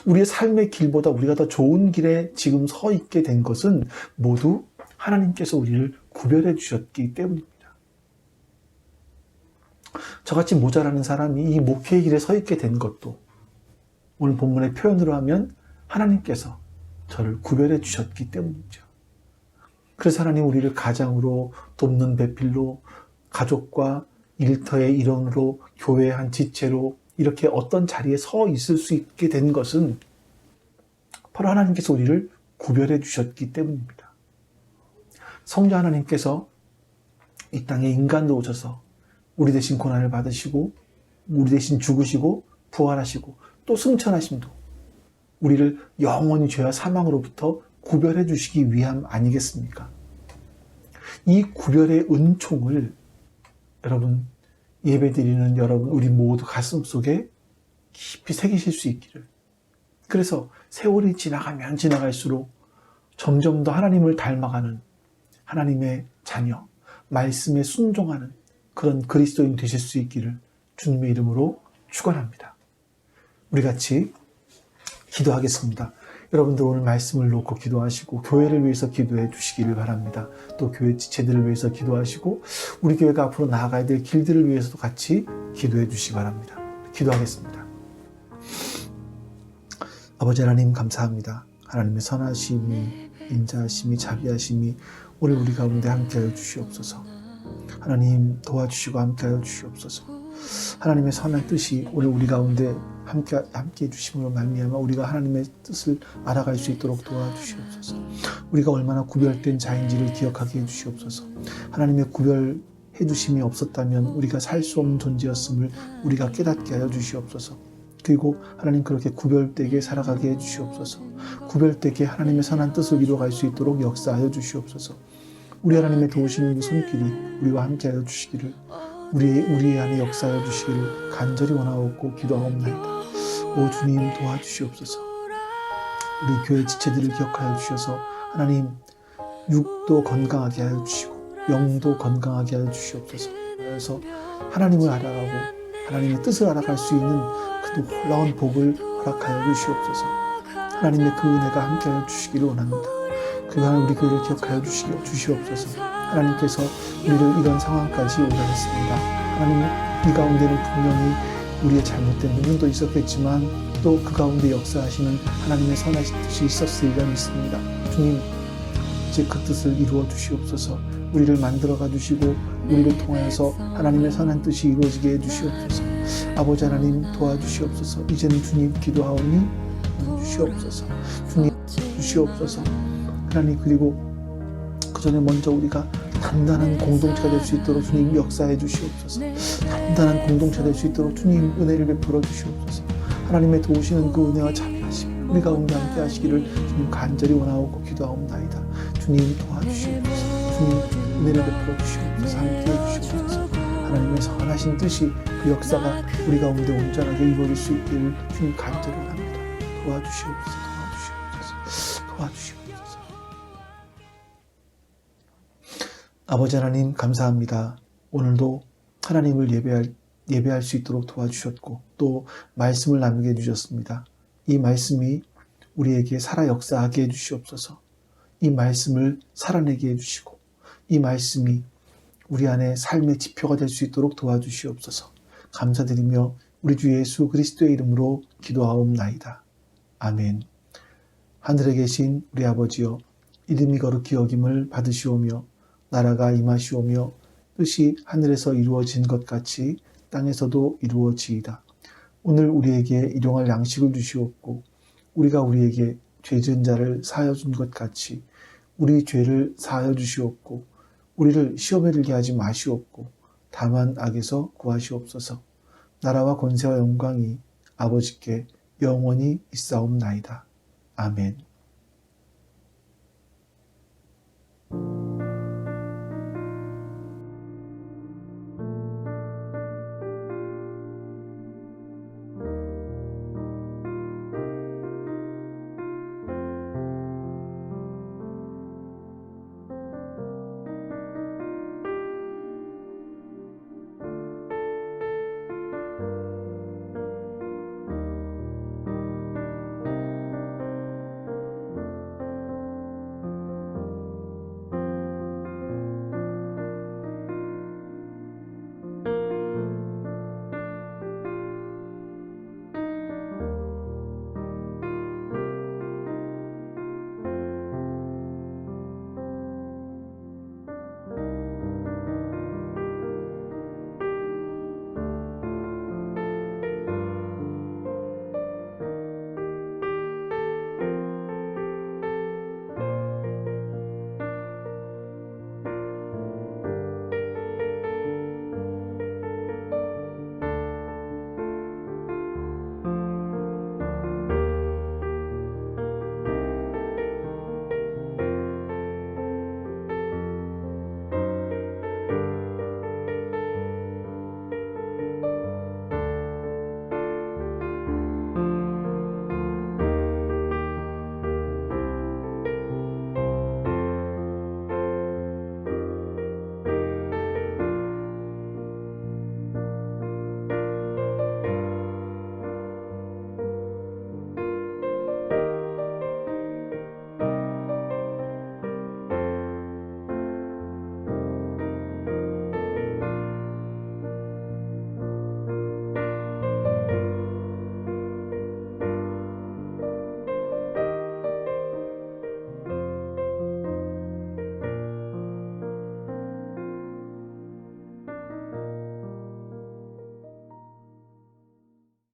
우리의 삶의 길보다 우리가 더 좋은 길에 지금 서 있게 된 것은 모두 하나님께서 우리를 구별해 주셨기 때문입니다. 저같이 모자라는 사람이 이 목회의 길에 서 있게 된 것도 오늘 본문의 표현으로 하면 하나님께서 저를 구별해 주셨기 때문이죠. 그래서 하나님 우리를 가장으로, 돕는 배필로, 가족과 일터의 일원으로, 교회의 한 지체로 이렇게 어떤 자리에 서 있을 수 있게 된 것은 바로 하나님께서 우리를 구별해 주셨기 때문입니다. 성자 하나님께서 이 땅에 인간으로 오셔서 우리 대신 고난을 받으시고 우리 대신 죽으시고 부활하시고 또 승천하심도 우리를 영원히 죄와 사망으로부터 구별해 주시기 위함 아니겠습니까? 이 구별의 은총을 여러분, 예배드리는 여러분, 우리 모두 가슴속에 깊이 새기실 수 있기를. 그래서 세월이 지나가면 지나갈수록 점점 더 하나님을 닮아가는 하나님의 자녀, 말씀에 순종하는 그런 그리스도인 되실 수 있기를 주님의 이름으로 축원합니다. 우리 같이 기도하겠습니다. 여러분들 오늘 말씀을 놓고 기도하시고 교회를 위해서 기도해 주시기를 바랍니다. 또 교회 지체들을 위해서 기도하시고 우리 교회가 앞으로 나아가야 될 길들을 위해서도 같이 기도해 주시기 바랍니다. 기도하겠습니다. 아버지 하나님 감사합니다. 하나님의 선하심이, 인자하심이, 자비하심이 오늘 우리 가운데 함께하여 주시옵소서. 하나님 도와주시고 함께하여 주시옵소서. 하나님의 선한 뜻이 오늘 우리 가운데 함께해 주심으로 말미암아 우리가 하나님의 뜻을 알아갈 수 있도록 도와주시옵소서. 우리가 얼마나 구별된 자인지를 기억하게 해주시옵소서. 하나님의 구별해 주심이 없었다면 우리가 살 수 없는 존재였음을 우리가 깨닫게 하여 주시옵소서. 그리고 하나님 그렇게 구별되게 살아가게 해주시옵소서. 구별되게 하나님의 선한 뜻을 이루어갈 수 있도록 역사하여 주시옵소서. 우리 하나님의 도우시는 그 손길이 우리와 함께하여 주시기를, 우리 안에 역사하여 주시기를 간절히 원하옵고 기도하옵나이다. 오 주님 도와주시옵소서. 우리 교회 지체들을 기억하여 주셔서 하나님 육도 건강하게 하여 주시고 영도 건강하게 하여 주시옵소서. 그래서 하나님을 알아가고 하나님의 뜻을 알아갈 수 있는 그 놀라운 복을 허락하여 주시옵소서. 하나님의 그 은혜가 함께하여 주시기를 원합니다. 그 하나님 우리 교회를 기억하여 주시옵소서. 하나님께서 우리를 이런 상황까지 오게 했습니다. 하나님, 이 가운데는 분명히 우리의 잘못된 부분도 있었겠지만 또 그 가운데 역사하시는 하나님의 선하신 뜻이 있었으리라 믿습니다. 주님, 이제 그 뜻을 이루어 주시옵소서. 우리를 만들어가 주시고 우리를 통하여서 하나님의 선한 뜻이 이루어지게 해주시옵소서. 아버지 하나님, 도와주시옵소서. 이제는 주님 기도하오니 주시옵소서. 주님 주시옵소서. 하나님, 그리고 그 전에 먼저 우리가 단단한 공동체가 될 수 있도록 주님 역사해 주시옵소서. 단단한 공동체가 될 수 있도록 주님 은혜를 베풀어 주시옵소서. 하나님의 도우시는 그 은혜와 자비하심 우리 가운데 함께 하시기를 주님 간절히 원하고 기도하옵나이다. 주님 도와주시옵소서. 주님 은혜를 베풀어 주시옵소서. 함께해 주시옵소서. 하나님의 선하신 뜻이 그 역사가 우리 가운데 온전하게 이루어질 수 있기를 주님 간절히 원합니다. 도와주시옵소서. 도와주시옵소서. 아버지 하나님, 감사합니다. 오늘도 하나님을 예배할 수 있도록 도와주셨고 또 말씀을 나누게 해주셨습니다. 이 말씀이 우리에게 살아 역사하게 해주시옵소서. 이 말씀을 살아내게 해주시고 이 말씀이 우리 안에 삶의 지표가 될 수 있도록 도와주시옵소서. 감사드리며 우리 주 예수 그리스도의 이름으로 기도하옵나이다. 아멘. 하늘에 계신 우리 아버지여, 이름이 거룩히 여김을 받으시오며 나라가 임하시오며 뜻이 하늘에서 이루어진 것 같이 땅에서도 이루어지이다. 오늘 우리에게 일용할 양식을 주시옵고 우리가 우리에게 죄 지은 자를 사하여 준 것 같이 우리 죄를 사하여 주시옵고 우리를 시험에 들게 하지 마시옵고 다만 악에서 구하시옵소서. 나라와 권세와 영광이 아버지께 영원히 있사옵나이다. 아멘.